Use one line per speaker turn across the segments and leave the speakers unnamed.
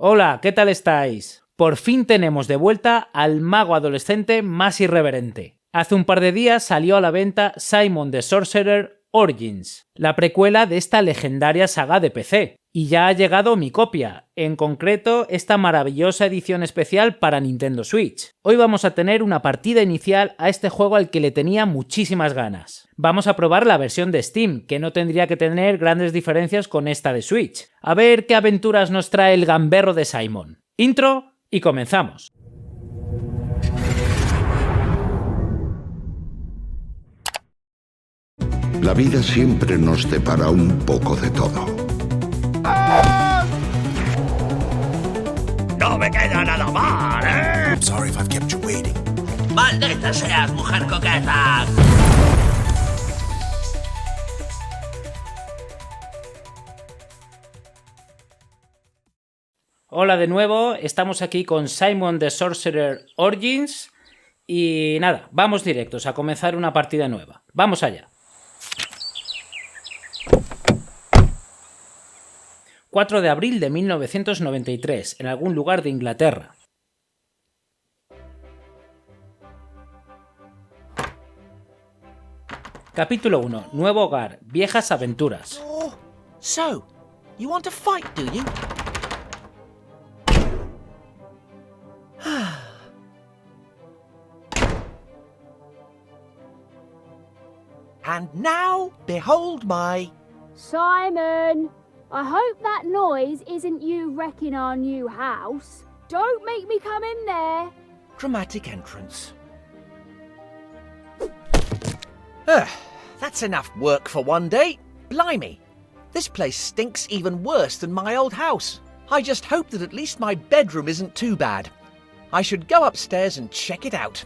Hola, ¿qué tal estáis? Por fin tenemos de vuelta al mago adolescente más irreverente. Hace un par de días salió a la venta Simon the Sorcerer Origins, la precuela de esta legendaria saga de PC. Y ya ha llegado mi copia, en concreto esta maravillosa edición especial para Nintendo Switch. Hoy vamos a tener una partida inicial a este juego al que le tenía muchísimas ganas. Vamos a probar la versión de Steam, que no tendría que tener grandes diferencias con esta de Switch. A ver qué aventuras nos trae el gamberro de Simon. Intro y comenzamos.
La vida siempre nos depara un poco de todo.
¡No me queda nada mal, eh!
I'm sorry if I've kept you waiting.
¡Maldita seas, mujer coqueta!
Hola de nuevo, estamos aquí con Simon the Sorcerer Origins y nada, vamos directos a comenzar una partida nueva. ¡Vamos allá! 4 de abril de 1993, en algún lugar de Inglaterra. Capítulo 1. Nuevo hogar. Viejas aventuras.
Oh, so, you want to fight, do you? And now, behold my...
Simon! I hope that noise isn't you wrecking our new house. Don't make me come in there.
dramatic entrance. That's enough work for one day. Blimey, this place stinks even worse than my old house. I just hope that at least my bedroom isn't too bad. I should go upstairs and check it out.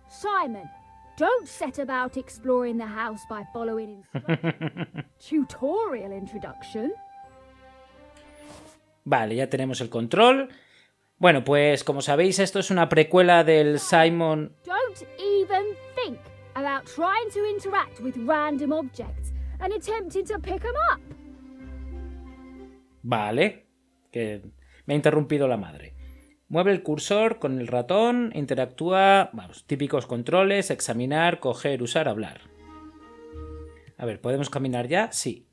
Simon, don't set about exploring the house by following tutorial introduction.
Vale, ya tenemos el control. Bueno, pues como sabéis, esto es una precuela del Simon...
Don't even think about trying to interact with random objects and attempting to pick them up.
Vale, que me ha interrumpido la madre. Mueve el cursor con el ratón, interactúa, vamos, típicos controles, examinar, coger, usar, hablar. A ver, ¿podemos caminar ya? Sí.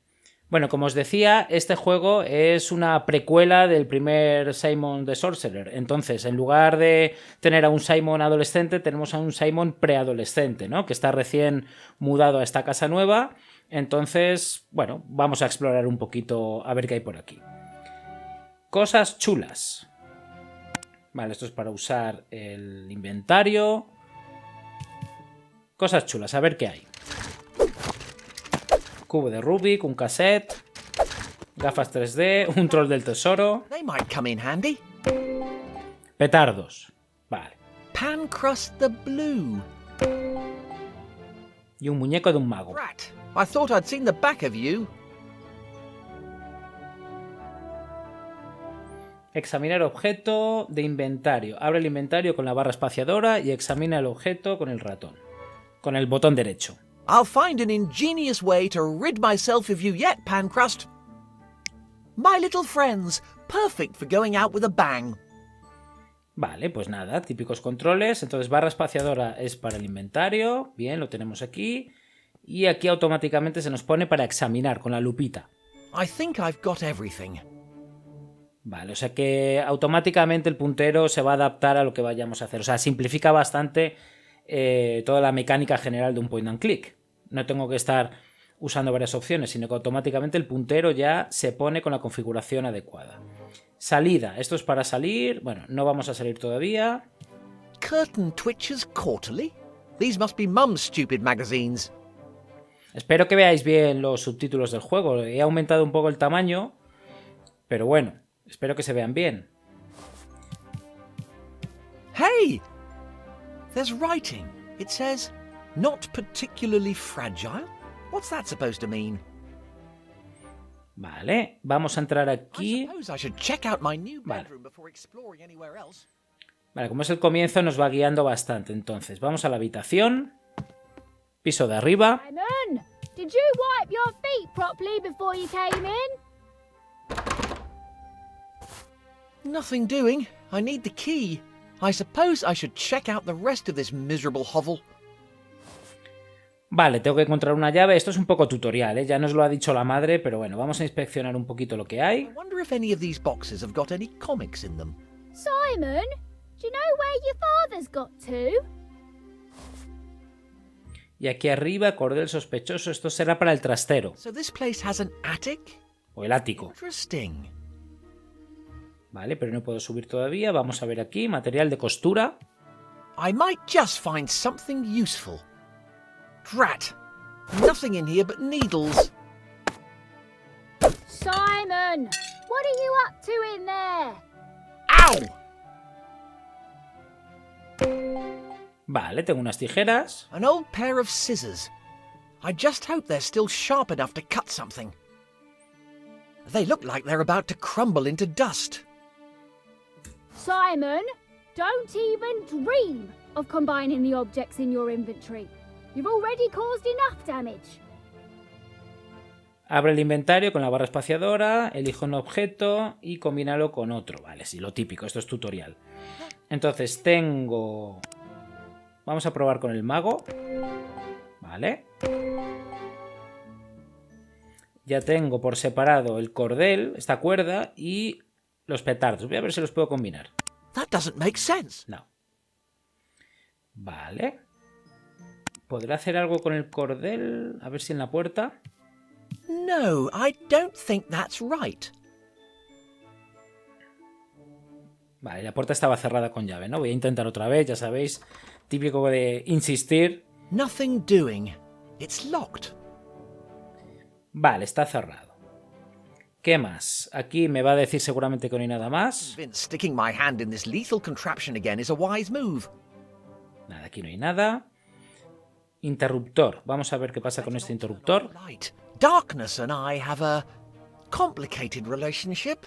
Bueno, como os decía, este juego es una precuela del primer Simon the Sorcerer. Entonces, en lugar de tener a un Simon adolescente, tenemos a un Simon preadolescente, ¿no? Que está recién mudado a esta casa nueva. Entonces, bueno, vamos a explorar un poquito a ver qué hay por aquí. Cosas chulas. Vale, esto es para usar el inventario. Cosas chulas, a ver qué hay. Cubo de Rubik, un cassette, gafas 3D, un troll del tesoro.
They might come in handy.
Petardos. Vale.
Pancrust the Blue.
Y un muñeco de un mago.
Rat, I thought I'd seen the back of you.
Examinar objeto de inventario. Abre el inventario con la barra espaciadora y examina el objeto con el ratón. Con el botón derecho.
I'll find an ingenious way to rid myself of you yet, Pancrust. My little friends, perfect for going out with a bang.
Vale, pues nada, típicos controles. Entonces barra espaciadora es para el inventario. Bien, lo tenemos aquí. Y aquí automáticamente se nos pone para examinar con la lupita.
I think I've got everything.
Vale, o sea que automáticamente el puntero se va a adaptar a lo que vayamos a hacer. O sea, simplifica bastante toda la mecánica general de un point and click. No tengo que estar usando varias opciones, sino que automáticamente el puntero ya se pone con la configuración adecuada. Salida, esto es para salir. Bueno, no vamos a salir todavía.
Curtain Twitchers Quarterly? These must be Mum's stupid magazines.
Espero que veáis bien los subtítulos del juego. He aumentado un poco el tamaño, pero bueno, espero que se vean bien.
Hey! There's writing. It says, not particularly fragile. What's that supposed to mean?
Vale, vamos a entrar
I
aquí.
suppose I should check out my new
Vale.
bedroom before exploring anywhere else.
Vale, como es el comienzo nos va guiando bastante. Entonces, vamos a la habitación. Piso de arriba.
Simon, did you wipe your feet properly before you came in?
Nothing doing. I need the key. I suppose I should check out the rest of this miserable hovel.
Vale, tengo que encontrar una llave. Esto es un poco tutorial, ¿eh? Ya nos lo ha dicho la madre, pero bueno, vamos a inspeccionar un poquito lo que hay.
I wonder if any of these boxes have got any comics in them.
Simon, do you know where your father's got to?
Y aquí arriba, cordel sospechoso. Esto será para el trastero.
So this place has an attic?
O el ático.
Interesting.
Vale, pero no puedo subir todavía. Vamos a ver aquí, material de costura.
I might just find something useful. Drat. Nothing in here but needles.
Simon, what are you up to in there?
Ow!
Vale, tengo unas tijeras.
An old pair of scissors. I just hope they're still sharp enough to cut something. They look like they're about to crumble into dust.
Simon, don't even dream of combining the objects in your inventory. You've already caused enough damage.
Abre el inventario con la barra espaciadora, elige un objeto y combínalo con otro. Vale, sí, lo típico, esto es tutorial. Entonces tengo... Vamos a probar con el mago. Vale. Ya tengo por separado el cordel, esta cuerda, y los petardos. Voy a ver si los puedo combinar.
That doesn't make sense.
No. Vale. ¿Podré hacer algo con el cordel? A ver si en la puerta...
No, I don't think that's right.
Vale, la puerta estaba cerrada con llave, ¿no? Voy a intentar otra vez, ya sabéis. Típico de insistir.
Nothing doing. It's locked.
Vale, está cerrado. ¿Qué más? Aquí me va a decir seguramente que no hay nada más.
Vince, sticking my hand in this lethal contraption again is a wise move.
Nada, aquí no hay nada. Interruptor. Vamos a ver qué pasa con este interruptor.
Light. Darkness and I have a complicated relationship.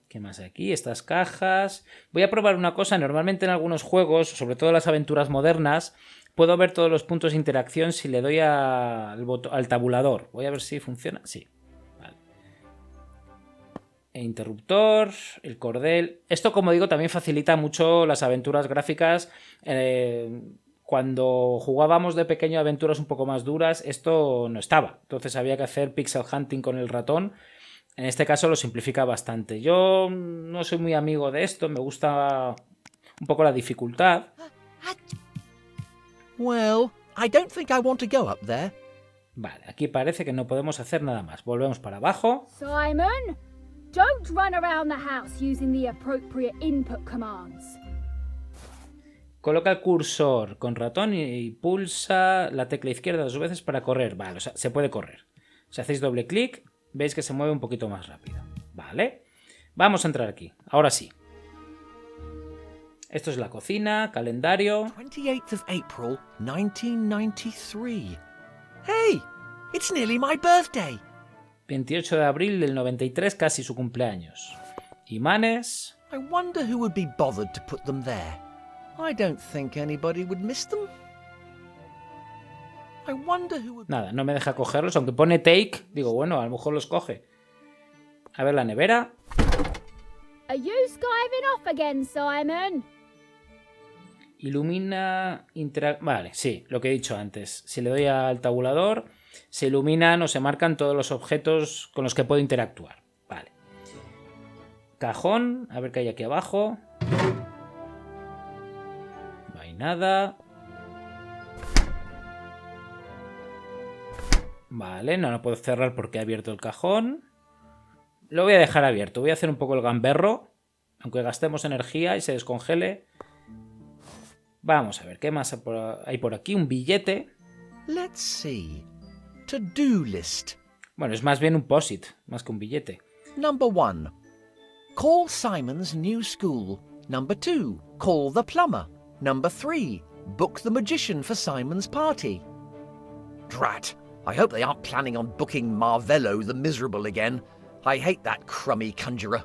¿Qué más hay aquí? Estas cajas. Voy a probar una cosa. Normalmente en algunos juegos, sobre todo las aventuras modernas, puedo ver todos los puntos de interacción si le doy al tabulador. Voy a ver si funciona. Sí. Vale. El interruptor, el cordel. Esto, como digo, también facilita mucho las aventuras gráficas. Cuando jugábamos de pequeño aventuras un poco más duras, esto no estaba. Entonces había que hacer pixel hunting con el ratón. En este caso lo simplifica bastante. Yo no soy muy amigo de esto, me gusta un poco la dificultad.
Well, I don't think I want to go up there.
Vale, aquí parece que no podemos hacer nada más. Volvemos para abajo.
Simon, don't run around the house using the appropriate input commands.
Coloca el cursor con ratón y pulsa la tecla izquierda 2 veces para correr. Vale, o sea, se puede correr. Si hacéis doble clic, veis que se mueve un poquito más rápido. Vale. Vamos a entrar aquí. Ahora sí. Esto es la cocina, calendario.
28th of April, 1993. Hey, it's nearly my birthday.
28 de abril del 93, casi su cumpleaños. Imanes.
I wonder who would be bothered to put them there. I don't think anybody would miss them. I wonder who would...
Nada, no me deja cogerlos, aunque pone take. Digo, bueno, a lo mejor los coge. A ver la nevera.
Are you skiving off again, Simon?
Ilumina... Vale, sí, lo que he dicho antes. Si le doy al tabulador, se iluminan o se marcan todos los objetos con los que puedo interactuar. Vale. Cajón, a ver qué hay aquí abajo. No hay nada. Vale, no lo puedo cerrar porque he abierto el cajón. Lo voy a dejar abierto. Voy a hacer un poco el gamberro. Aunque gastemos energía y se descongele. Vamos a ver, ¿qué más hay por aquí? Un billete.
Let's see. To-do list.
Bueno, es más bien un post-it, más que un billete.
Number 1. Call Simon's new school. Number 2. Call the plumber. Number 3. Book the magician for Simon's party. Drat. I hope they aren't planning on booking Marvello the Miserable again. I hate that crummy conjurer.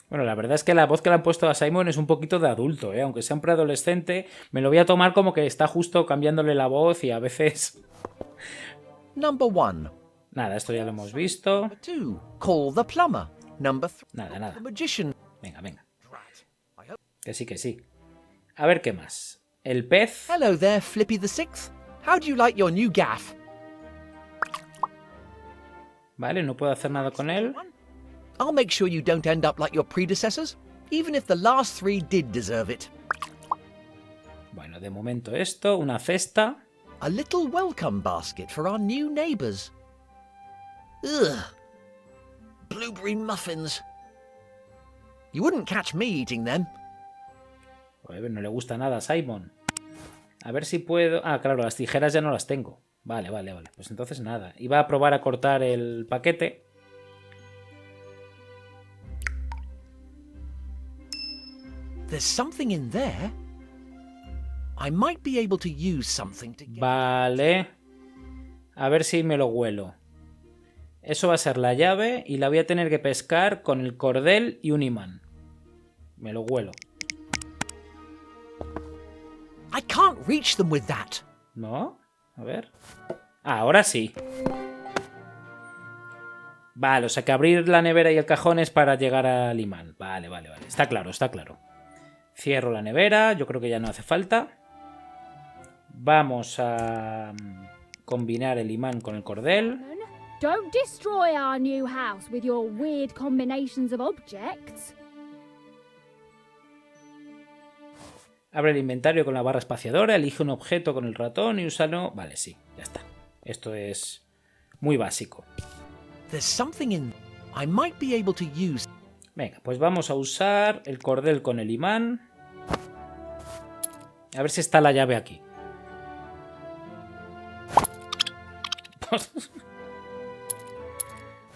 Bueno, la verdad es que la voz que le han puesto a Simon es un poquito de adulto, ¿eh? Aunque sea un preadolescente, me lo voy a tomar como que está justo cambiándole la voz y a veces...
Number 1.
Nada, esto ya lo hemos visto.
Number 2. Call the plumber. Number 3.
Nada, nada.
The magician.
Venga, venga.
Drat. I hope.
Que sí, que sí. A ver qué más. El pez.
Hello there, Flippy the Sixth. How do you like your new gaff?
Vale, no puedo hacer nada con él.
I'll make sure you don't end up like your predecessors, even if the last 3 did deserve it.
Bueno, de momento esto, una cesta.
A little welcome basket for our new neighbours. Ugh. Blueberry muffins. You wouldn't catch me eating them.
Joder, no le gusta nada a Simon. A ver si puedo... Ah, claro, las tijeras ya no las tengo. Vale, vale, vale. Pues entonces nada. Iba a probar a cortar el paquete.
There's something in there. I might be able to use something to get...
Vale. A ver si me lo huelo. Eso va a ser la llave y la voy a tener que pescar con el cordel y un imán. Me lo huelo.
I can't reach them with that.
¿No? A ver. Ah, ahora sí. Vale, o sea que abrir la nevera y el cajón es para llegar al imán. Vale, vale, vale. Está claro, está claro. Cierro la nevera. Yo creo que ya no hace falta. Vamos a combinar el imán con el cordel.
Don't destroy our new house with your weird combinations of objects.
Abre el inventario con la barra espaciadora, elige un objeto con el ratón y úsalo. Vale, sí, ya está. Esto es muy básico.
There's something in... I might be able to use...
Venga, pues vamos a usar el cordel con el imán. A ver si está la llave aquí.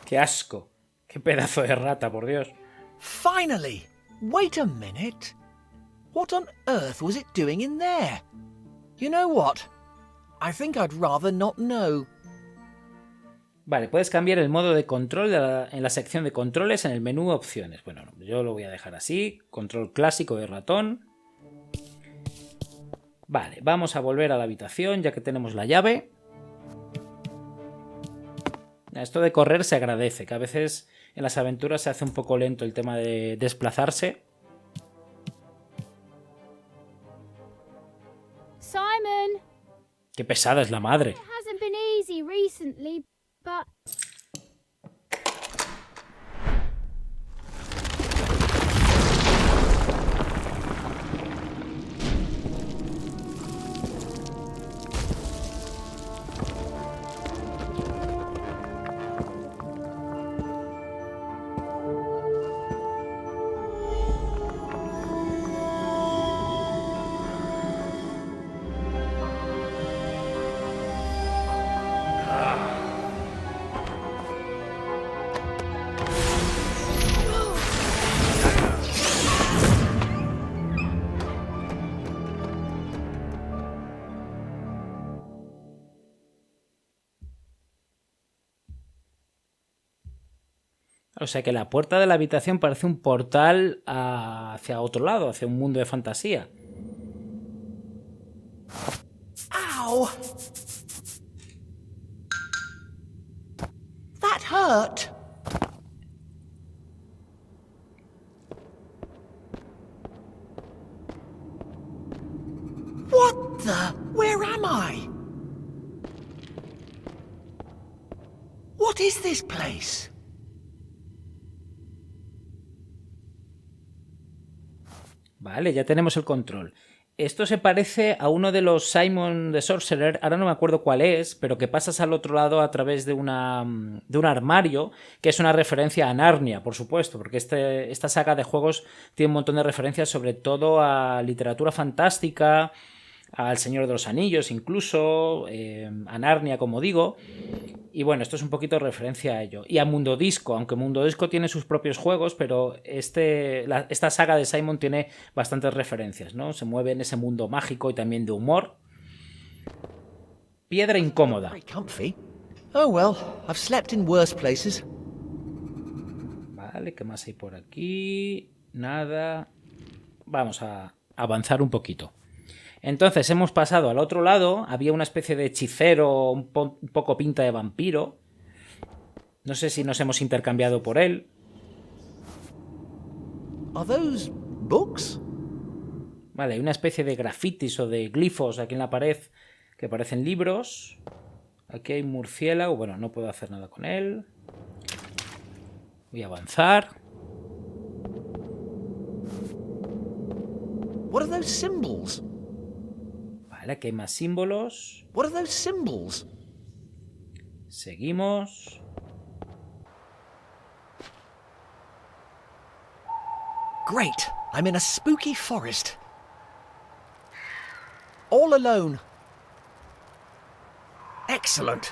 ¡Qué asco! ¡Qué pedazo de rata, por Dios!
Finally! Wait a minute. What on earth was it doing in there? You know what? I think I'd rather not know.
Vale, puedes cambiar el modo de control en la sección de controles en el menú opciones. Bueno, yo lo voy a dejar así. Control clásico de ratón. Vale, vamos a volver a la habitación ya que tenemos la llave. Esto de correr se agradece, que a veces en las aventuras se hace un poco lento el tema de desplazarse.
Simon,
Qué pesada es la madre.
it hasn't been easy recently, but...
O sea que la puerta de la habitación parece un portal hacia otro lado, hacia un mundo de fantasía.
Ow! That hurt. What the? Where am I? What is this place?
Vale, ya tenemos el control. Esto se parece a uno de los Simon the Sorcerer, ahora no me acuerdo cuál es, pero que pasas al otro lado a través de un armario, que es una referencia a Narnia, por supuesto, porque esta saga de juegos tiene un montón de referencias, sobre todo a literatura fantástica, al Señor de los Anillos incluso, a Narnia, como digo. Y bueno, esto es un poquito referencia a ello. Y a Mundo Disco, aunque Mundo Disco tiene sus propios juegos, pero esta saga de Simon tiene bastantes referencias, ¿no? Se mueve en ese mundo mágico y también de humor. Piedra incómoda.
Very comfy. Oh well, I've slept in worse places.
Vale, ¿qué más hay por aquí? Nada. Vamos a avanzar un poquito. Entonces hemos pasado al otro lado, había una especie de hechicero un poco pinta de vampiro. No sé si nos hemos intercambiado por él.
Are those books?
Vale, hay una especie de grafitis o de glifos aquí en la pared que parecen libros. Aquí hay un murciélago. Bueno, no puedo hacer nada con él. Voy a avanzar.
What are those symbols?
Vale, aquí hay más símbolos.
What are those symbols?
Seguimos.
Great! I'm in a spooky forest. All alone. Excellent.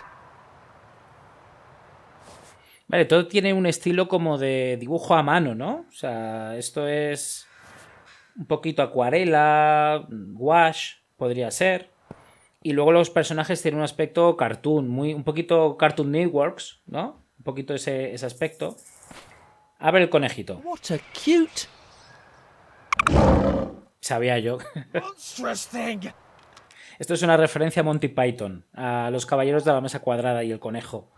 Vale, todo tiene un estilo como de dibujo a mano, ¿no? O sea, esto es un poquito acuarela, wash, podría ser. Y luego los personajes tienen un aspecto cartoon, un poquito Cartoon Networks, ¿no? Un poquito ese aspecto. Abre el conejito.
What a cute...
Sabía yo.
monstrous thing!
Esto es una referencia a Monty Python, a los caballeros de la mesa cuadrada y el conejo.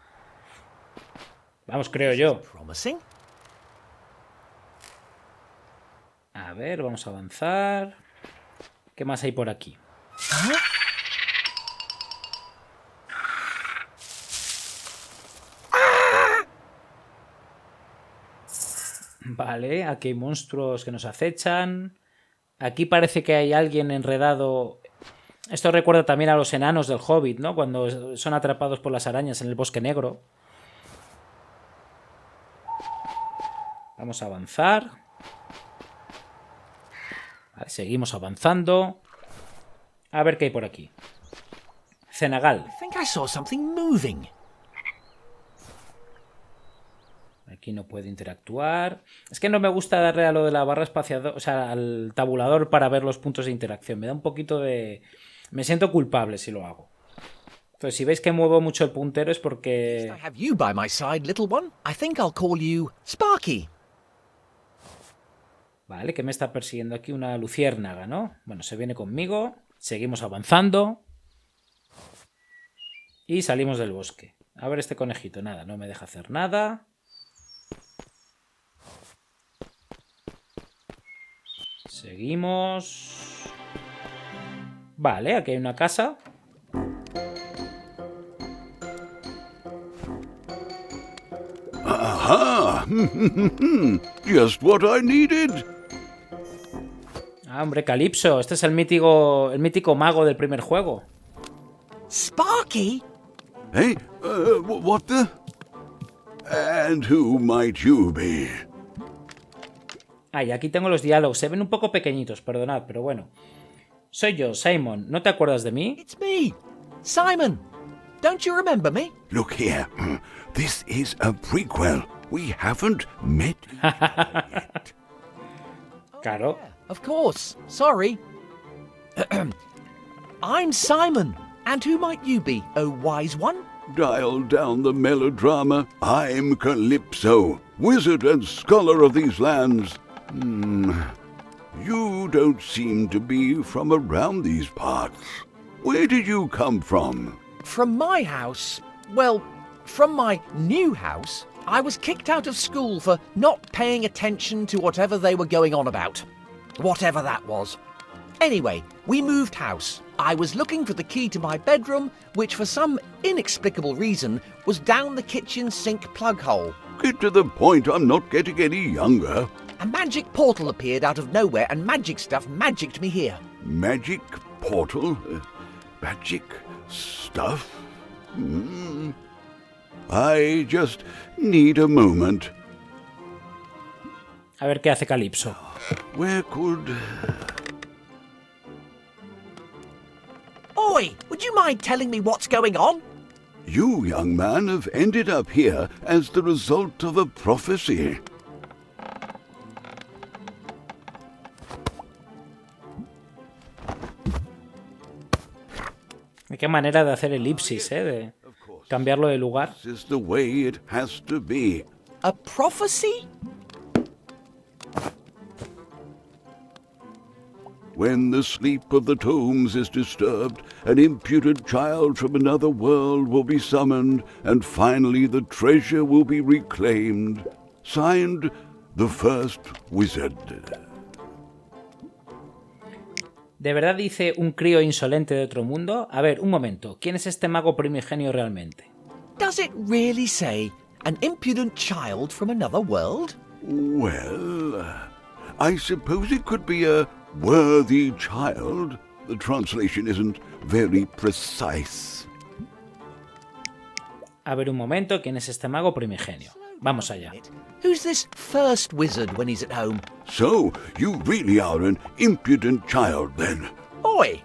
Vamos, creo yo.
Promising.
A ver, vamos a avanzar. ¿Qué más hay por aquí? Vale, aquí hay monstruos que nos acechan. Aquí parece que hay alguien enredado. Esto recuerda también a los enanos del Hobbit, ¿no? Cuando son atrapados por las arañas en el Bosque Negro. Vamos a avanzar. Vale, seguimos avanzando. A ver qué hay por aquí. Cenagal.
I think I saw something moving.
Aquí no puedo interactuar. Es que no me gusta darle a lo de la barra espaciadora, o sea, al tabulador para ver los puntos de interacción. Me da un poquito de... Me siento culpable si lo hago. Entonces, si veis que muevo mucho el puntero es porque...
I have you by my side, little one. I think I'll call you Sparky.
Vale, que me está persiguiendo aquí una luciérnaga, ¿no? Bueno, se viene conmigo. Seguimos avanzando. Y salimos del bosque. A ver este conejito. Nada, no me deja hacer nada. Seguimos. Vale, aquí hay una casa.
Aha! Just what I needed.
Ah, hombre, Calypso. Este es el mítico mago del primer juego.
Sparky?
Hey, what the? And who might you be?
Ah, y aquí tengo los diálogos. Se ven un poco pequeñitos, perdonad, pero bueno. Soy yo, Simon. ¿No te acuerdas de mí?
It's me, Simon. Don't you remember me?
Look here. This is a prequel. We haven't met yet.
Claro.
Of course. Sorry. I'm Simon. And who might you be, oh wise one?
Dial down the melodrama. I'm Calypso, wizard and scholar of these lands. You don't seem to be from around these parts. Where did you come from?
From my house? Well, from my new house. I was kicked out of school for not paying attention to whatever they were going on about. Whatever that was. Anyway, we moved house. I was looking for the key to my bedroom, which for some inexplicable reason was down the kitchen sink plug hole.
Get to the point, I'm not getting any younger.
A magic portal appeared out of nowhere and magic stuff magicked me here.
Magic portal? Magic stuff? I just need a moment.
A ver qué hace Calypso.
Where could...
Oi! Would you mind telling me what's going on?
You, young man, have ended up here as the result of a prophecy.
Qué manera de hacer elipsis, ¿eh? De cambiarlo de lugar.
This is the way it has to be.
A prophecy?
When the sleep of the tombs is disturbed, an imputed child from another world will be summoned, and finally the treasure will be reclaimed. Signed, the first wizard.
¿De verdad dice un crío insolente de otro mundo? A ver, un momento. ¿Quién es este mago primigenio realmente?
Does it really say an impudent child from another world?
Well, I suppose it could be a worthy child. The translation isn't very precise.
A ver, un momento. ¿Quién es este mago primigenio? Vamos allá.
Who's this first wizard when he's at home?
So, you really are an impudent child, then.
Oi!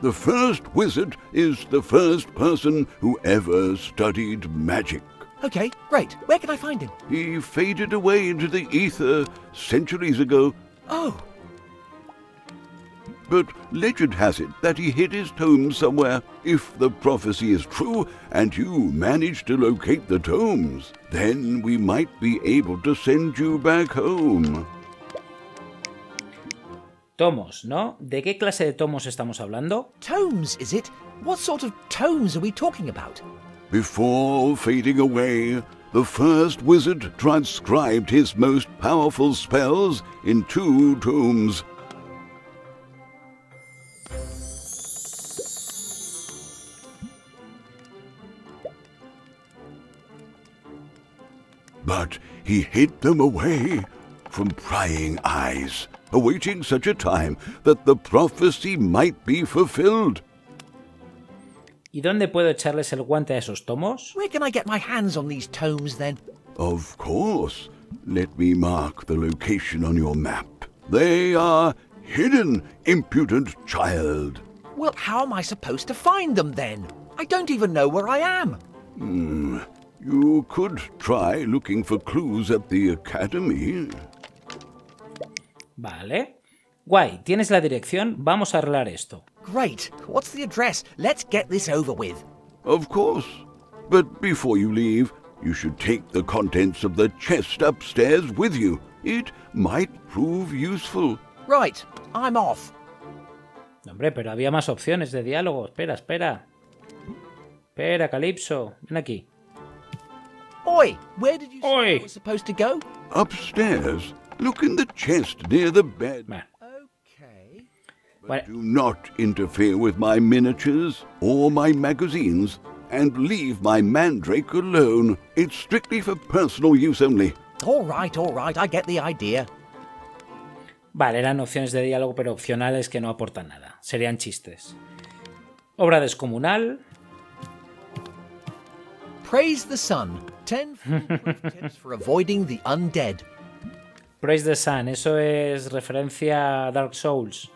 The first wizard is the first person who ever studied magic.
Okay, great. Where can I find him?
He faded away into the ether centuries ago,
Oh,
but legend has it that he hid his tomes somewhere. If the prophecy is true and you manage to locate the tomes, then we might be able to send you back home.
Tomos, ¿no? ¿De qué clase de tomos estamos hablando?
tomes, is it? What sort of tomes are we talking about?
Before fading away, the first wizard transcribed his most powerful spells in 2 tomes. But he hid them away from prying eyes, awaiting such a time that the prophecy might be fulfilled.
¿Y dónde puedo echarles el guante a esos tomos?
Where can I get my hands on these tomes then?
Of course. Let me mark the location on your map. They are hidden, impudent child.
Well, how am I supposed to find them then? I don't even know where I am.
You could try looking for clues at the academy.
Vale. Guay, ¿tienes la dirección? Vamos a arreglar esto.
Great. What's the address? Let's get this over with.
Of course. But before you leave, you should take the contents of the chest upstairs with you. It might prove useful.
Right, I'm off.
Hombre, pero había más opciones de diálogo. Espera, espera. Espera, Calipso. Ven aquí.
Oi, where did you say
Oi.
I was supposed to go?
Upstairs, look in the chest near the bed.
Bueno,
Okay.
Bueno.
Do not interfere with my miniatures or my magazines, and leave my mandrake alone. It's strictly for personal use only.
All right, I get the idea.
Vale, eran opciones de diálogo, pero opcionales que no aportan nada. Serían chistes. Obra descomunal.
Praise the sun. 10 foolproof tips for avoiding the undead.
Praise the Sun. Eso es referencia a Dark Souls.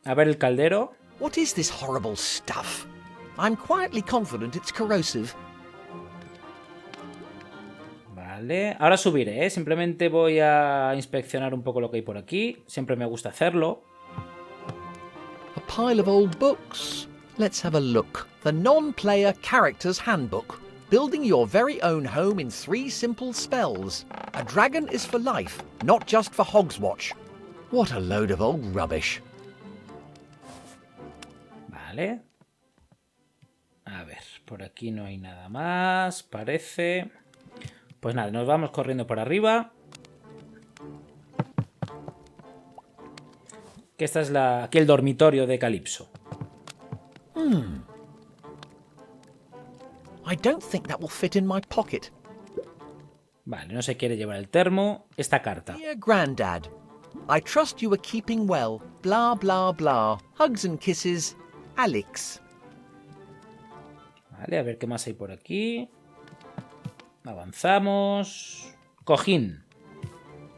A ver el caldero.
What is this horrible stuff? I'm quietly confident it's corrosive.
Vale. Ahora subiré, ¿eh? Simplemente voy a inspeccionar un poco lo que hay por aquí. Siempre me gusta hacerlo.
A pile of old books. Let's have a look. The Non-Player Character's Handbook. Building your very own home in 3 simple spells. A dragon is for life, not just for Hogswatch. What a load of old rubbish.
Vale. A ver, por aquí no hay nada más, parece. Pues nada, nos vamos corriendo por arriba. Que esta es aquí el dormitorio de Calipso.
I don't think that will fit in my pocket.
Vale, no se quiere llevar el termo. Esta carta.
Dear Grandad, I trust you are keeping well. Blah, blah, blah. Hugs and kisses, Alex.
Vale, a ver qué más hay por aquí. Avanzamos. Cojín.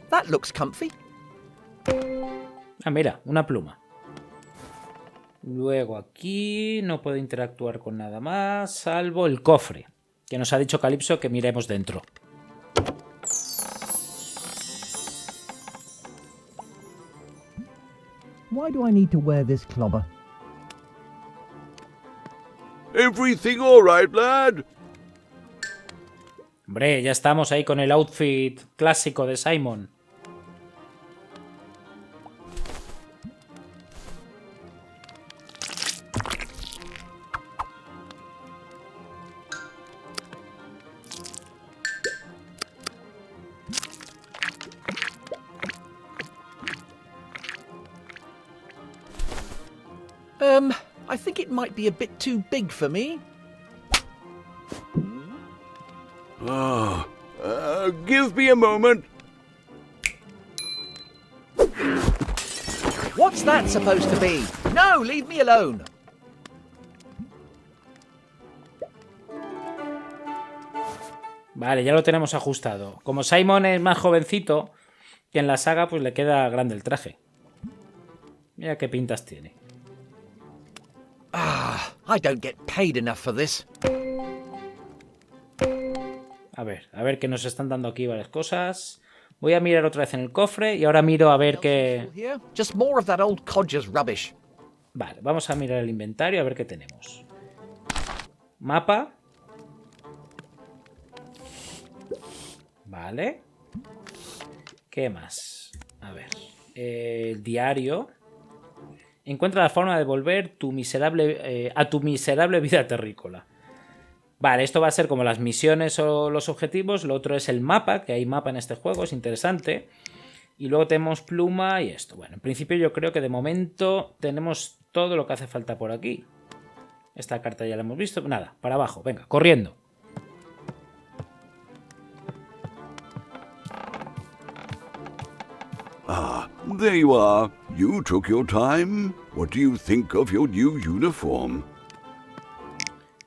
That looks comfy.
Ah, mira, una pluma. Luego aquí no puedo interactuar con nada más, salvo el cofre, que nos ha dicho Calipso que miremos dentro.
Why do I need to wear this clobber?
Everything all right, lad?
Hombre, ya estamos ahí con el outfit clásico de Simon.
I think it might be a bit too big for me.
Give me a moment.
What's that supposed to be? No, leave me alone.
Vale, ya lo tenemos ajustado. Como Simon es más jovencito que en la saga, pues le queda grande el traje. Mira qué pintas tiene.
I don't get paid enough for this.
A ver que nos están dando aquí varias cosas. Voy a mirar otra vez en el cofre y ahora miro a ver qué...
Here? Just more of that old codger's rubbish.
Vale, vamos a mirar el inventario a ver qué tenemos. Mapa. Vale. ¿Qué más? A ver. El diario. Encuentra la forma de volver a tu miserable vida terrícola. Vale, esto va a ser como las misiones o los objetivos. Lo otro es el mapa, que hay mapa en este juego, es interesante. Y luego tenemos pluma y esto. Bueno, en principio yo creo que de momento tenemos todo lo que hace falta por aquí. Esta carta ya la hemos visto. Nada, para abajo, venga, corriendo.
There you are. You took your time. What do you think of your new uniform?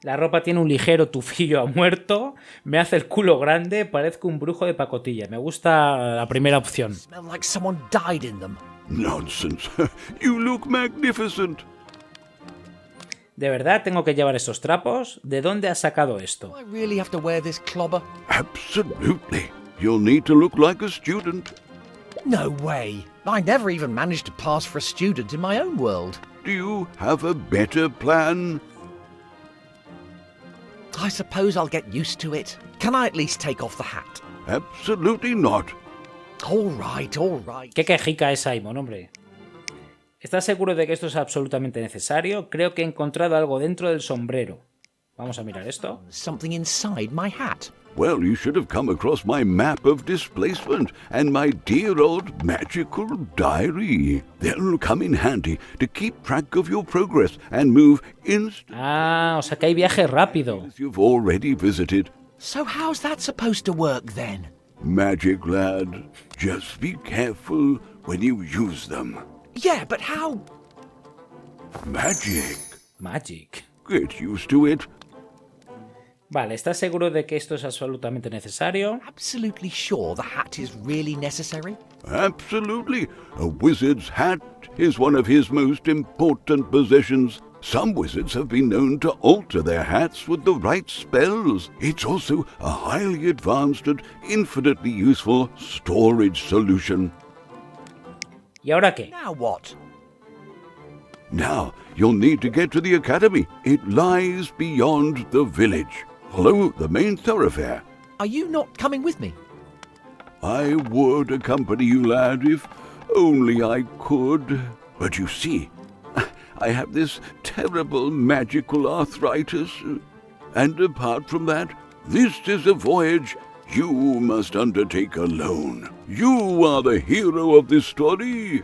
La ropa tiene un ligero tufillo a muerto, me hace el culo grande, parezco un brujo de pacotilla. Me gusta la primera opción.
Smell like someone died in them.
Nonsense. You look magnificent.
¿De verdad tengo que llevar esos trapos? ¿De dónde has sacado esto?
Do I really have to wear this clobber?
Absolutely. You'll need to look like a student.
No way. I never even managed to pass for a student in my own world.
Do you have a better plan?
I suppose I'll get used to it. Can I at least take off the hat?
Absolutely not.
All right, all right.
Qué quejica es Simon, hombre. ¿Estás seguro de que esto es absolutamente necesario? Creo que he encontrado algo dentro del sombrero. Vamos a mirar esto.
Something inside my hat.
Well, you should have come across my map of displacement and my dear old magical diary. They'll come in handy to keep track of your progress and move
Ah, o sea que hay viaje rápido.
you've already visited.
So how's that supposed to work then?
Magic, lad. Just be careful when you use them.
Yeah, but how?
Magic.
Magic.
Get used to it.
Vale, ¿estás seguro de que esto es absolutamente necesario?
Absolutely sure the hat is really necessary?
Absolutely. A wizard's hat is one of his most important possessions. Some wizards have been known to alter their hats with the right spells. It's also a highly advanced and infinitely useful storage solution.
¿Y ahora qué?
Now what?
Now, you'll need to get to the academy. It lies beyond the village. Follow the main thoroughfare.
Are you not coming with me?
I would accompany you, lad, if only I could. But you see, I have this terrible magical arthritis. And apart from that, this is a voyage you must undertake alone. You are the hero of this story.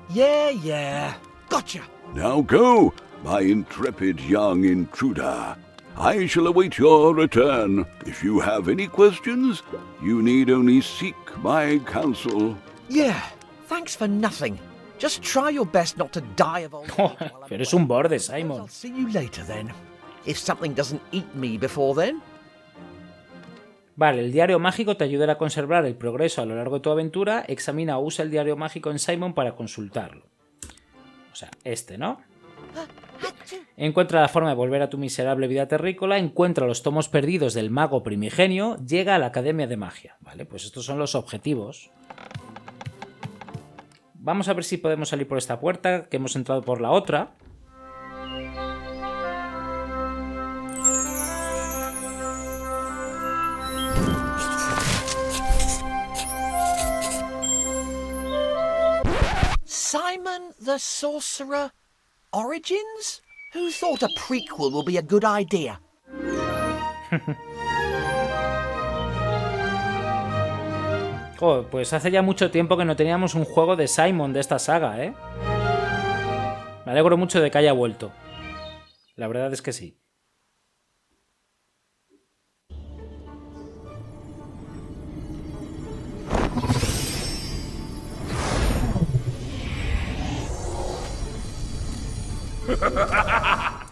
Yeah. Gotcha.
Now go, my intrepid young intruder. I shall await your return. If you have any questions, you need only seek my counsel.
Yeah, thanks for nothing. Just try your best not to die of old age while I'm
Pero es un borde,
I'll
Simon.
see you later then. If something doesn't eat me before then.
Vale, el diario mágico te ayudará a conservar el progreso a lo largo de tu aventura. Examina o usa el diario mágico en Simon para consultarlo. O sea, este, ¿no? Encuentra la forma de volver a tu miserable vida terrícola, encuentra los tomos perdidos del mago primigenio, llega a la Academia de Magia. Vale, pues estos son los objetivos. Vamos a ver si podemos salir por esta puerta, que hemos entrado por la otra.
Simon the Sorcerer Origins? Who thought a prequel will be a good idea?
Joder, pues hace ya mucho tiempo que no teníamos un juego de Simon de esta saga, ¿eh? Me alegro mucho de que haya vuelto. La verdad es que sí.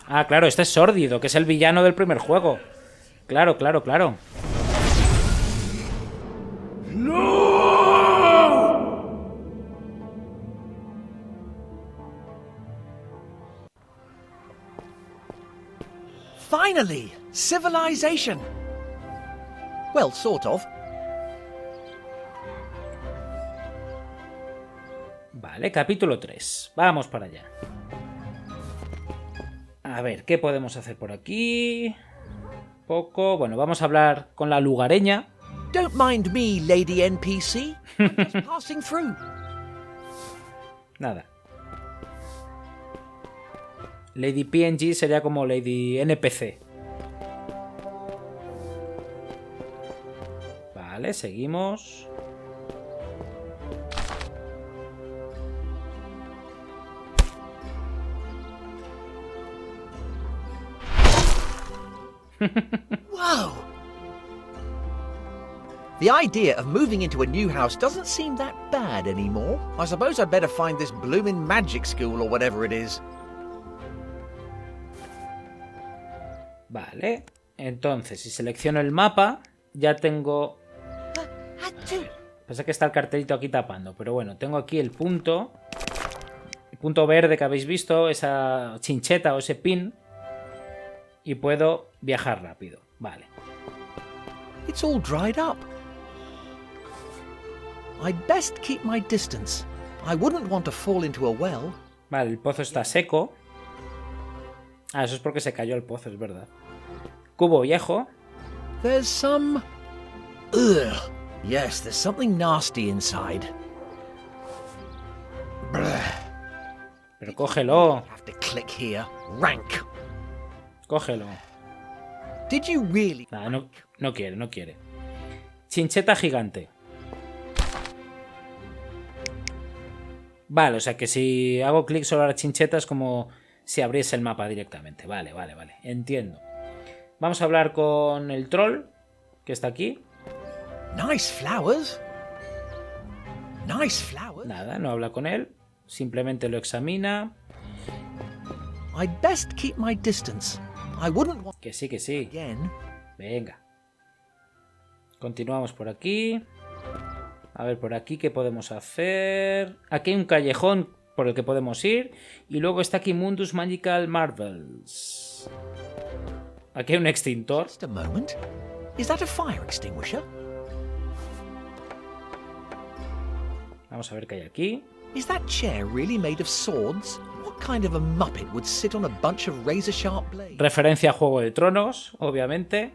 Ah, claro, este es Sórdido, que es el villano del primer juego. Claro, claro, claro.
Finally! Civilization! Well, sort of.
Vale, capítulo 3. Vamos para allá. A ver, ¿qué podemos hacer por aquí? Poco. Bueno, vamos a hablar con la lugareña.
Don't mind me, Lady NPC. I'm just passing through.
Nada. Lady PNG sería como Lady NPC. Vale, seguimos.
Whoa! The idea of moving into a new house doesn't seem that bad anymore. I suppose I'd better find this bloomin' magic school or whatever it is.
Vale, entonces si selecciono el mapa, ya tengo... Pasa que está el cartelito aquí tapando, pero bueno, tengo aquí el punto verde que habéis visto, esa chincheta o ese pin, y puedo viajar rápido. Vale.
It's all dried up. I'd best keep my distance. I wouldn't want to fall into a well.
Vale, el pozo está seco. Ah, eso es porque se cayó el pozo, es verdad. Cubo viejo.
There's some... Ugh. Yes, there's something nasty inside.
Pero cógelo.
Have to click here. Rank.
Cógelo.
Did you really...
Nah, no quiere, no quiere. Chincheta gigante. Vale, o sea que si hago clic sobre la chincheta es como si abriese el mapa directamente. Vale, vale, vale. Entiendo. Vamos a hablar con el troll, que está aquí.
Nice flowers. Nice flowers.
Nada, no habla con él. Simplemente lo examina.
I'd best keep my distance. I wouldn't want...
Que sí, que sí.
Again.
Venga. Continuamos por aquí. A ver, por aquí, ¿qué podemos hacer? Aquí hay un callejón por el que podemos ir. Y luego está aquí Mundus Magical Marvels. Aquí hay un extintor.
Just a moment. Is that a fire extinguisher?
Vamos a ver qué hay aquí.
Is that chair really made of swords? What kind of a muppet would sit on a bunch of razor-sharp blades?
Referencia a Juego de Tronos, obviamente.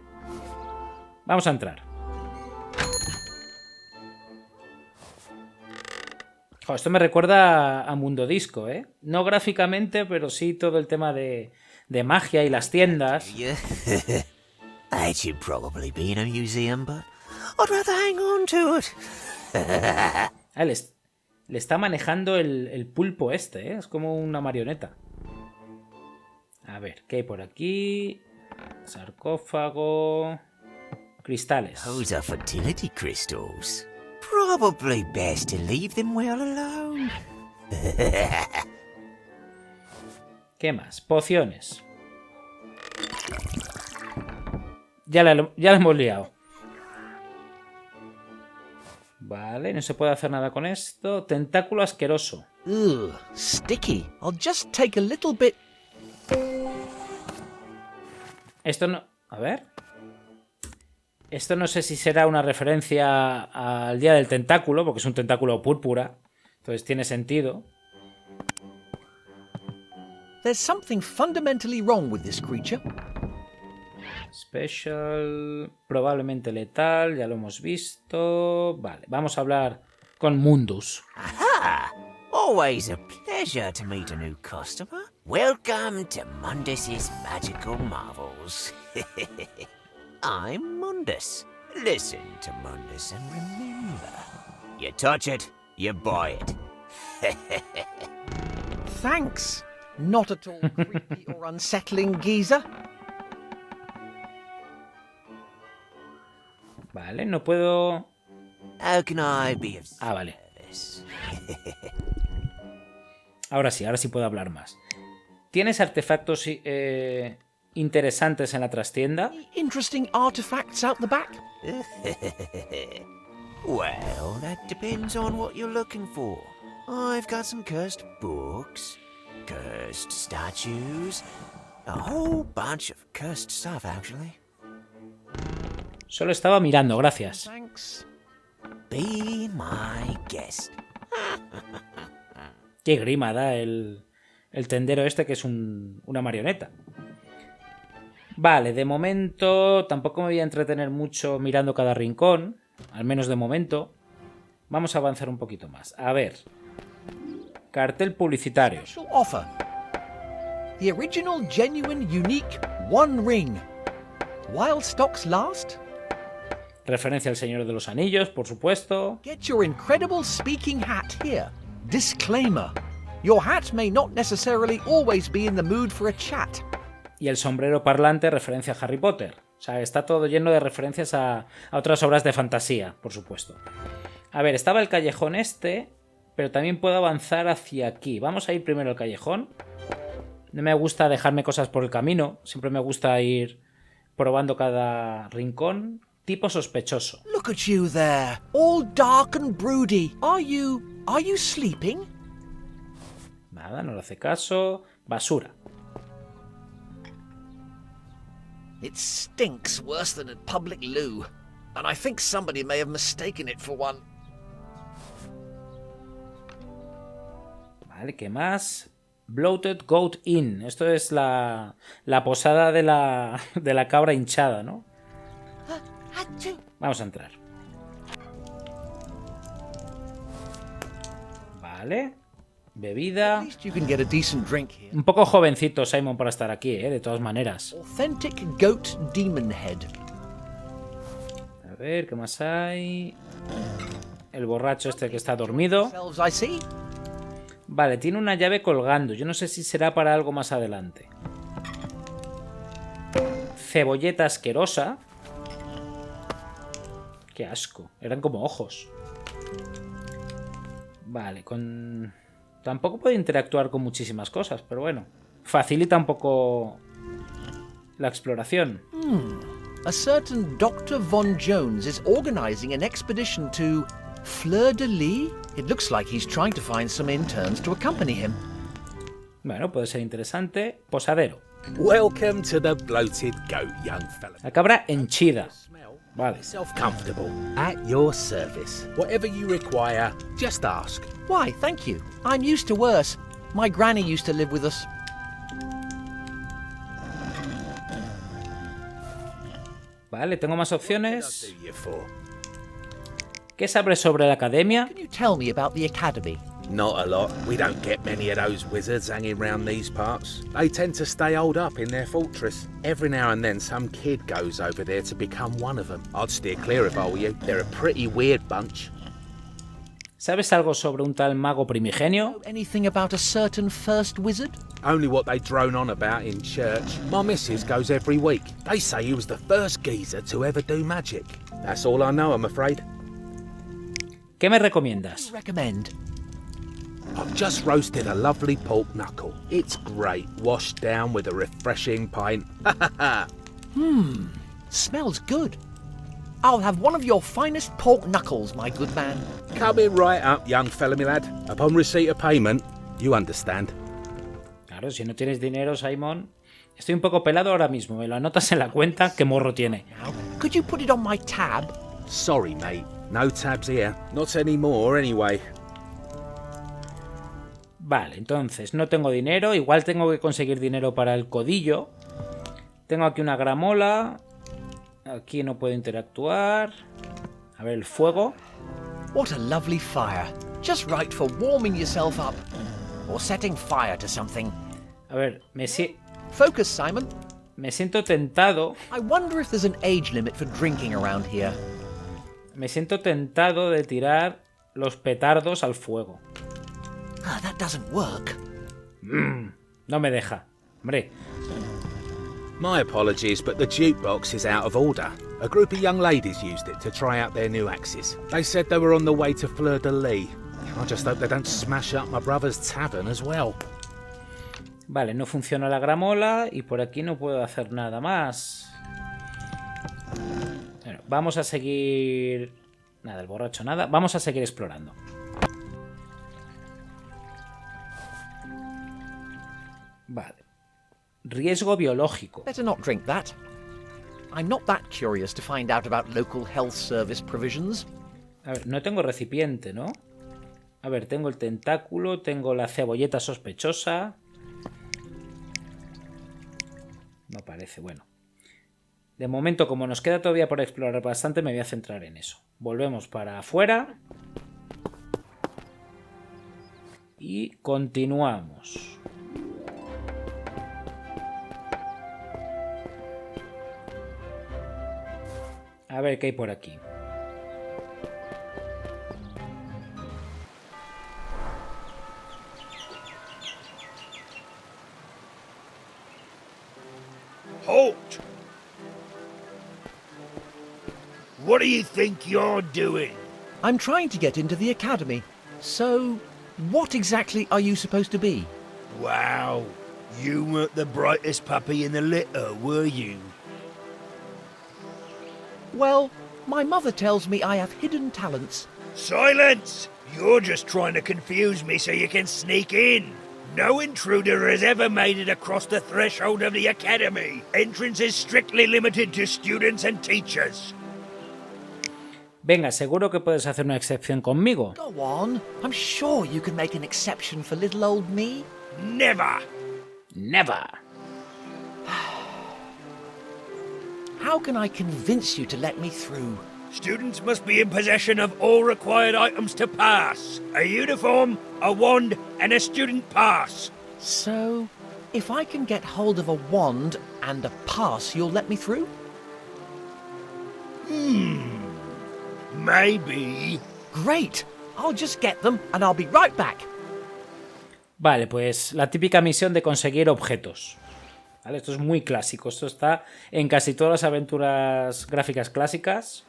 Vamos a entrar. Jo, esto me recuerda a Mundo Disco, ¿eh? No gráficamente, pero sí todo el tema de magia y las tiendas.
Yeah. That should probably be in a museum, but I'd rather hang on to it.
Ah, le está manejando el pulpo este, ¿eh? Es como una marioneta. A ver, ¿qué hay por aquí? Sarcófago... Cristales.
Those are fertility crystals. Probably best to leave them well alone.
¿Qué más? Pociones. Ya la hemos liado. Vale, no se puede hacer nada con esto. Tentáculo asqueroso.
Ugh, sticky. I'll just take a little bit...
Esto no... A ver. Esto no sé si será una referencia al Día del Tentáculo, porque es un tentáculo púrpura. Entonces tiene sentido.
There's something fundamentally wrong with this creature.
Special... Probablemente letal, ya lo hemos visto. Vale, vamos a hablar con Mundus.
Aha! Always a pleasure to meet a new customer. Welcome to Mundus's Magical Marvels. I'm Mundus. Listen to Mundus and remember. You touch it, you buy it.
Thanks. Not at all creepy or unsettling, geezer.
Vale, no puedo...
How can I be of
Ah, vale.
service?
Ahora sí puedo hablar más. ¿Tienes artefactos interesantes en la trastienda?
Any interesting artifacts out the back?
Well, that depends on what you're looking for. I've got some cursed books, cursed statues, a whole bunch of cursed stuff, actually.
Solo estaba mirando, gracias.
Thanks.
Be my guest.
Qué grima da el tendero este, que es una marioneta. Vale, de momento tampoco me voy a entretener mucho mirando cada rincón, al menos de momento. Vamos a avanzar un poquito más. A ver. Cartel publicitario.
Special offer. The original, genuine, unique One Ring. While stocks last,
Referencia al Señor de los Anillos, por supuesto.
get your incredible speaking hat here. Disclaimer. Your hat may not necessarily always be in the mood for a chat.
Y el sombrero parlante, referencia a Harry Potter. O sea, está todo lleno de referencias a otras obras de fantasía, por supuesto. A ver, estaba el callejón este, pero también puedo avanzar hacia aquí. Vamos a ir primero al callejón. No me gusta dejarme cosas por el camino. Siempre me gusta ir probando cada rincón. Tipo sospechoso.
Look at you there, all dark and broody. Are you sleeping?
Nada, no le hace caso. Basura.
It stinks worse than a public loo, and I think somebody may have mistaken it for one.
Vale, ¿qué más? Bloated Goat Inn. Esto es la posada de la cabra hinchada, ¿no? Vamos a entrar. Vale. Bebida.
At least you can get a decent drink here.
Un poco jovencito Simon para estar aquí, de todas maneras.
Authentic goat demon head.
A ver, ¿qué más hay? El borracho este que está dormido.
Selves I see.
Vale, tiene una llave colgando. Yo no sé si será para algo más adelante. Cebolleta asquerosa. Qué asco. Eran como ojos. Vale, con... Tampoco puedo interactuar con muchísimas cosas, pero bueno. Facilita un poco la exploración.
A certain Dr. Von Jones is organizing an expedition to Fleur-de-Lis. It looks like he's trying to find some interns to accompany him.
Bueno, puede ser interesante. Posadero.
Welcome to the Bloated Goat, young fella.
La cabra henchida. Vale.
Yourself comfortable. At your service. Whatever you require, just ask.
Why, thank you. I'm used to worse. My granny used to live with us.
Vale, tengo más opciones.
Do you for?
¿Qué sabes sobre la academia?
Can you tell me about the academy?
Not a lot. We don't get many of those wizards hanging round these parts. They tend to stay holed up in their fortress. Every now and then some kid goes over there to become one of them. I'd steer clear if I were you. They're a pretty weird bunch.
¿Sabes algo sobre un tal mago primigenio?
Know anything about a certain first wizard?
Only what they drone on about in church. My missus goes every week. They say he was the first geezer to ever do magic. That's all I know, I'm afraid.
¿Qué me recomiendas?
Recommend.
I've just roasted a lovely pork knuckle. It's great, washed down with a refreshing pint.
Smells good. I'll have one of your finest pork knuckles, my good man.
Coming right up, young fella, me lad. Upon receipt of payment, you understand.
Claro, si no tienes dinero, Simon... Estoy un poco pelado ahora mismo. Me lo anotas en la cuenta. ¿Qué morro tiene?
Now, could you put it on my tab?
Sorry, mate. No tabs here. Not anymore, anyway.
Vale, entonces no tengo dinero. Igual tengo que conseguir dinero para el codillo. Tengo aquí una gramola. Aquí no puedo interactuar. A ver, el fuego.
What a lovely fire. Just right for warming yourself up. Or setting fire to something.
A ver,
Focus, Simon.
me siento tentado.
I wonder if there's an age limit for drinking around here.
Me siento tentado de tirar los petardos al fuego.
That doesn't work.
No No me deja. Hombre,
My apologies, but the jukebox is out of order. A group of young ladies used it to try out their new axes. They said they were on the way to Fleur de Lis. I just hope they don't smash up my brother's tavern as well.
vale, no funciona la gramola y por aquí no puedo hacer nada más. Bueno, vamos a seguir... Nada, el borracho nada. Vamos a seguir explorando. Vale. Riesgo biológico.
Better not drink that. I'm not that curious to find out about local health service provisions.
A ver, no tengo recipiente, ¿no? A ver, tengo el tentáculo, tengo la cebolleta sospechosa. No parece, bueno. De momento, como nos queda todavía por explorar bastante, me voy a centrar en eso. Volvemos para afuera. Y continuamos. A ver qué hay por aquí.
Halt! What do you think you're doing?
I'm trying to get into the academy. So, what exactly are you supposed to be?
Wow, you weren't the brightest puppy in the litter, were you?
Well, my mother tells me I have hidden talents.
Silence! You're just trying to confuse me so you can sneak in. No intruder has ever made it across the threshold of the academy. Entrance is strictly limited to students and teachers.
Venga, seguro que puedes hacer una excepción conmigo.
Go on. I'm sure you can make an exception for little old me.
Never!
Never.
How can I convince you to let me through?
Students must be in possession of all required items to pass. A uniform, a wand, and a student pass.
So, if I can get hold of a wand and a pass, you'll let me through?
Maybe.
Great! I'll just get them and I'll be right back.
Vale, pues la típica misión de conseguir objetos. ¿Vale? Esto es muy clásico. Esto está en casi todas las aventuras gráficas clásicas.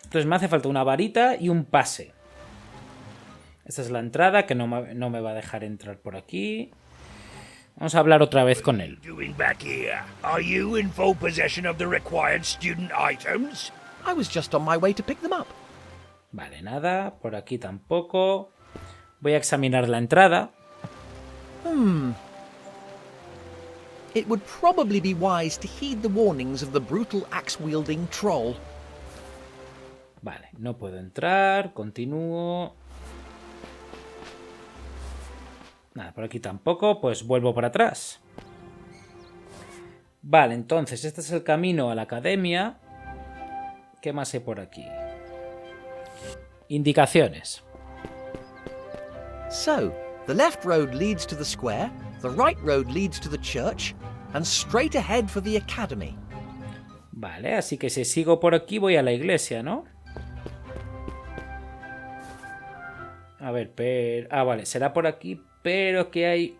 Entonces me hace falta una varita y un pase. Esta es la entrada, que no me va a dejar entrar por aquí. Vamos a hablar otra vez con él.
Doing back here? Are you in full possession of the required student items?
I was just on my way to pick them up.
Vale, nada. Por aquí tampoco. Voy a examinar la entrada.
It would probably be wise to heed the warnings of the brutal axe-wielding troll.
Vale, no puedo entrar. Continúo. Nada, por aquí tampoco. Pues vuelvo para atrás. Vale, entonces este es el camino a la academia. ¿Qué más hay por aquí? Indicaciones.
So, the left road leads to the square, the right road leads to the church, and straight ahead for the academy.
Vale, así que si sigo por aquí voy a la iglesia, ¿no? A ver, pero... Ah, vale, será por aquí, pero que hay...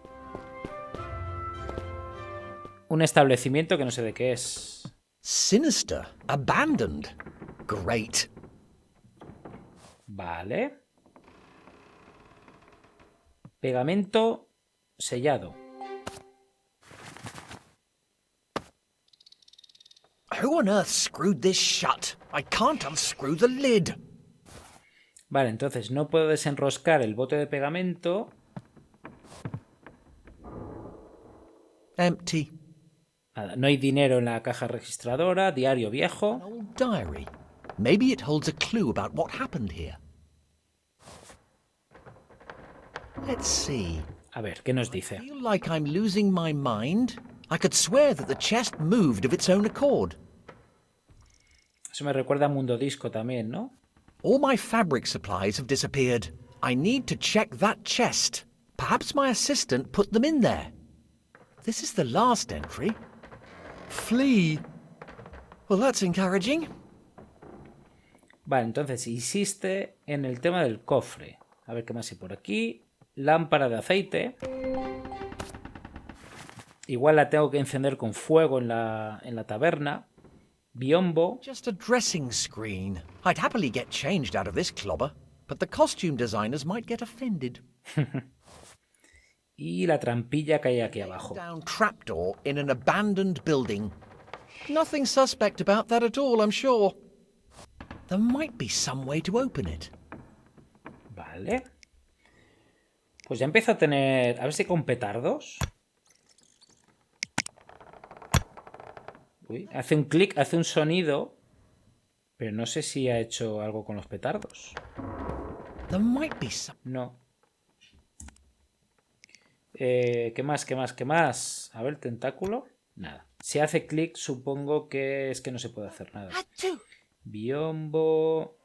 un establecimiento que no sé de qué es.
Sinister, abandoned. Great.
Vale. Pegamento sellado.
Who on earth screwed this shut? I can't unscrew the lid.
Vale, entonces no puedo desenroscar el bote de pegamento.
Empty.
Nada, no hay dinero en la caja registradora. Diario viejo.
An old diary. Maybe it holds a clue about what happened here. Let's see.
A ver, ¿qué nos dice?
I feel like I'm losing my mind. I could swear that the chest moved of its own accord.
Eso me recuerda a Mundo Disco también, ¿no?
All my fabric supplies have disappeared. I need to check that chest. Perhaps my assistant put them in there. This is the last entry. Flee. Well, that's encouraging.
Vale, entonces insiste en el tema del cofre. A ver qué más hay por aquí. Lámpara de aceite. Igual la tengo que encender con fuego en la taberna. Biombo.
Just a dressing screen. I'd happily get changed out of this clobber, but the costume designers might get offended.
Y la trampilla que hay aquí abajo.
Down trapdoor in an abandoned building. Nothing suspect about that at all, I'm sure. There might be some way to open it.
Vale. Pues ya empiezo a tener... A ver si con petardos. Uy, hace un clic, hace un sonido. Pero no sé si ha hecho algo con los petardos.
There might be some...
No. ¿Qué más? ¿Qué más? ¿Qué más? A ver, tentáculo. Nada. Si hace clic, supongo que es que no se puede hacer nada. Biombo.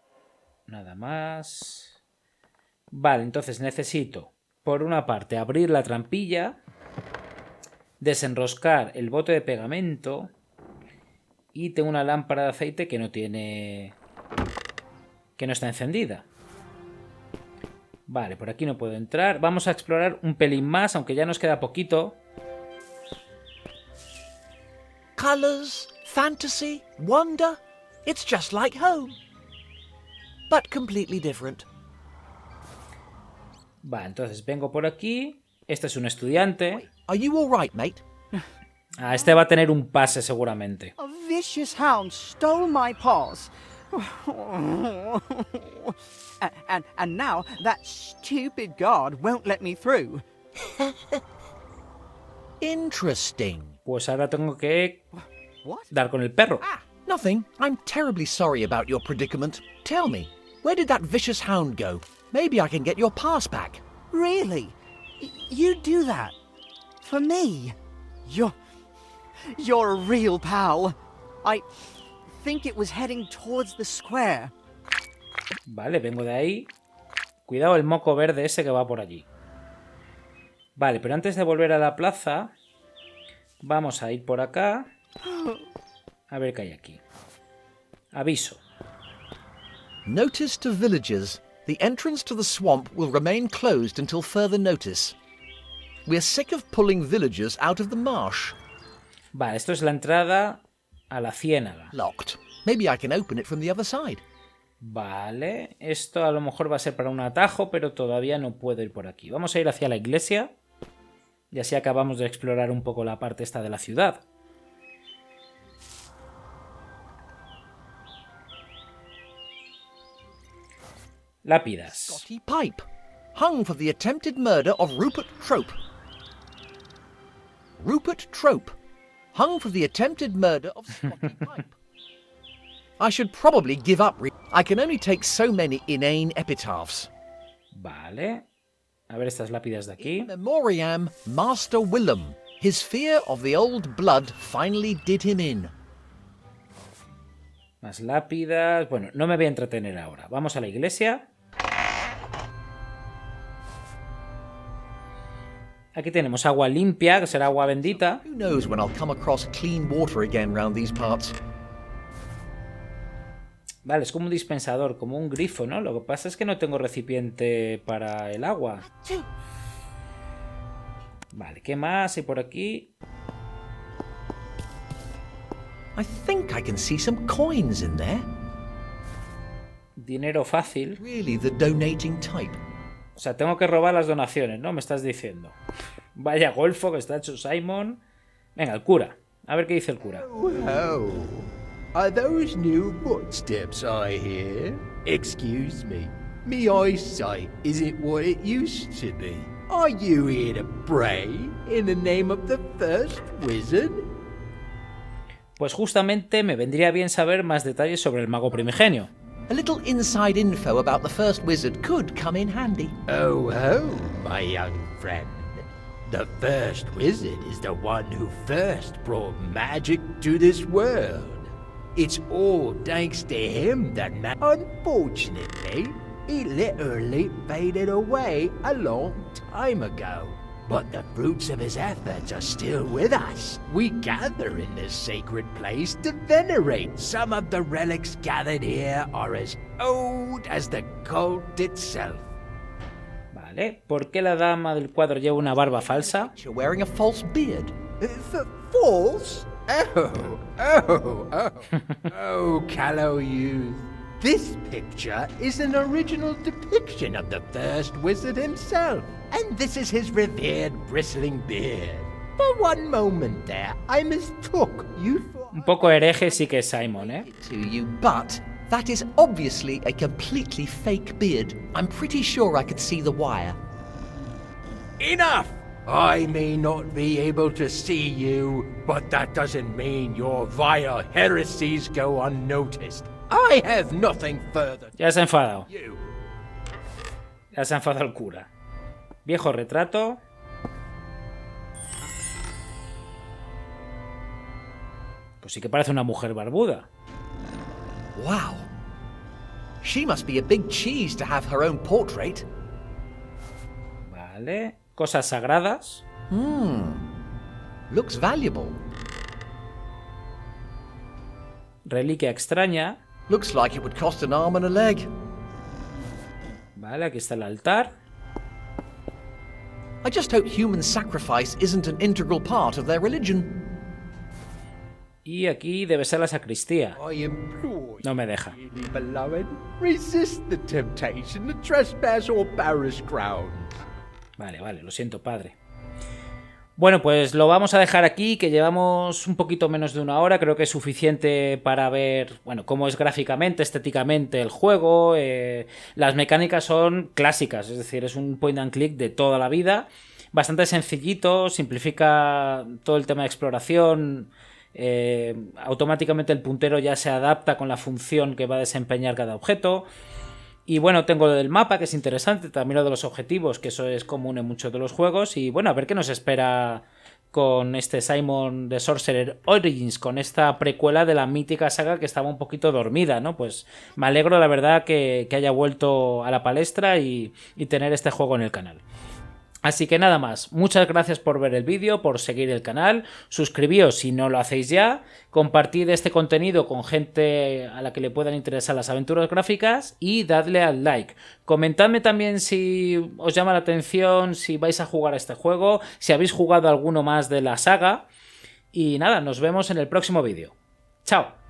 Nada más. Vale, entonces necesito, por una parte, abrir la trampilla, desenroscar el bote de pegamento y tengo una lámpara de aceite que no tiene... que no está encendida. Vale, por aquí no puedo entrar. Vamos a explorar un pelín más, aunque ya nos queda poquito.
Colours, fantasy, wonder. It's just like home. But completely different.
Vale, entonces vengo por aquí. Este es un estudiante.
Are you all right, mate?
Ah, este va a tener un pase seguramente.
A vicious hound stole my paws. And now that stupid guard won't let me through.
Interesting.
Pues ahora tengo que
What?
dar con el perro.
Nothing. I'm terribly sorry about your predicament. Tell me, where did that vicious hound go? Maybe I can get your pass back.
Really? You'd do that? For me? You're a real pal. I think it was heading towards the square.
Vale, vengo de ahí. Cuidado el moco verde ese que va por allí. Vale, pero antes de volver a la plaza, vamos a ir por acá. A ver qué hay aquí. Aviso.
Notice to villagers. The entrance to the swamp will remain closed until further notice. We're sick of pulling villagers out of the marsh.
Vale, esto es la entrada a la ciénaga.
Locked. Maybe I can open it from the other side.
Vale, esto a lo mejor va a ser para un atajo, pero todavía no puedo ir por aquí. Vamos a ir hacia la iglesia. Y así acabamos de explorar un poco la parte esta de la ciudad. Lápidas.
Scotty Pipe. Hung for the attempted murder of Rupert Trope. Rupert Trope. Hung for the attempted murder of Scotty Pipe. I should probably give up. I can only take so many inane epitaphs.
Vale. A ver estas lápidas de aquí.
In memoriam, Master Willem. His fear of the old blood finally did him in.
Más lápidas. Bueno, no me voy a entretener ahora. Vamos a la iglesia. Aquí tenemos agua limpia, que será agua bendita.
Who knows when I'll come across clean water again round these parts.
Vale, es como un dispensador, como un grifo, ¿no? Lo que pasa es que no tengo recipiente para el agua. Vale, ¿qué más hay por aquí?
I think I can see some coins in there.
Dinero fácil.
Really the donating type.
O sea, tengo que robar las donaciones, ¿no? Me estás diciendo. Vaya golfo que está hecho Simon. Venga, el cura. A ver qué dice el cura.
Oh, are those new footsteps I hear? Excuse me, me eyesight isn't what it used to be. Are you here to pray in the name of the first wizard?
Pues justamente me vendría bien saber más detalles sobre el mago primigenio.
A little inside info about the first wizard could come in handy.
Oh, my young friend. The first wizard is the one who first brought magic to this world. It's all thanks to him that unfortunately, he literally faded away a long time ago. But the fruits of his efforts are still with us. We gather in this sacred place to venerate. Some of the relics gathered here are as old as the cult itself.
Vale, ¿por qué la dama del cuadro lleva una barba falsa?
You're wearing a false beard.
False? Oh, callow youth. This picture is an original depiction of the first wizard himself, and this is his revered bristling beard. For one moment there, I mistook you for...
Un poco hereje sí que es Simon, ¿eh?
To you, but that is obviously a completely fake beard. I'm pretty sure I could see the wire.
Enough! I may not be able to see you, but that doesn't mean your vile heresies go unnoticed. I have nothing further
Ya se ha enfadado.
to you.
Ya se ha enfadado el cura. Viejo retrato. Pues sí que parece una mujer barbuda.
Wow. She must be a big cheese to have her own portrait.
Vale. Cosas sagradas.
Looks valuable.
Reliquia extraña.
Looks like it would cost an arm and a leg.
Vale, aquí está el altar.
I just hope human sacrifice isn't an integral part of their religion.
Y aquí debe ser la sacristía.
I implore
No
you,
me deja.
dearly beloved, resist the temptation to trespass or parish grounds.
Vale, vale, lo siento, padre. Bueno, pues lo vamos a dejar aquí, que llevamos un poquito menos de una hora. Creo que es suficiente para ver, bueno, cómo es gráficamente, estéticamente el juego. Las mecánicas son clásicas, es decir, es un point and click de toda la vida. Bastante sencillito, simplifica todo el tema de exploración. Automáticamente el puntero ya se adapta con la función que va a desempeñar cada objeto. Y bueno, tengo lo del mapa, que es interesante, también lo de los objetivos, que eso es común en muchos de los juegos. Y bueno, a ver qué nos espera con este Simon the Sorcerer Origins, con esta precuela de la mítica saga que estaba un poquito dormida, ¿no? Pues me alegro, la verdad, que haya vuelto a la palestra y tener este juego en el canal. Así que nada más, muchas gracias por ver el vídeo, por seguir el canal, suscribíos si no lo hacéis ya, compartid este contenido con gente a la que le puedan interesar las aventuras gráficas y dadle al like. Comentadme también si os llama la atención, si vais a jugar a este juego, si habéis jugado alguno más de la saga y nada, nos vemos en el próximo vídeo. ¡Chao!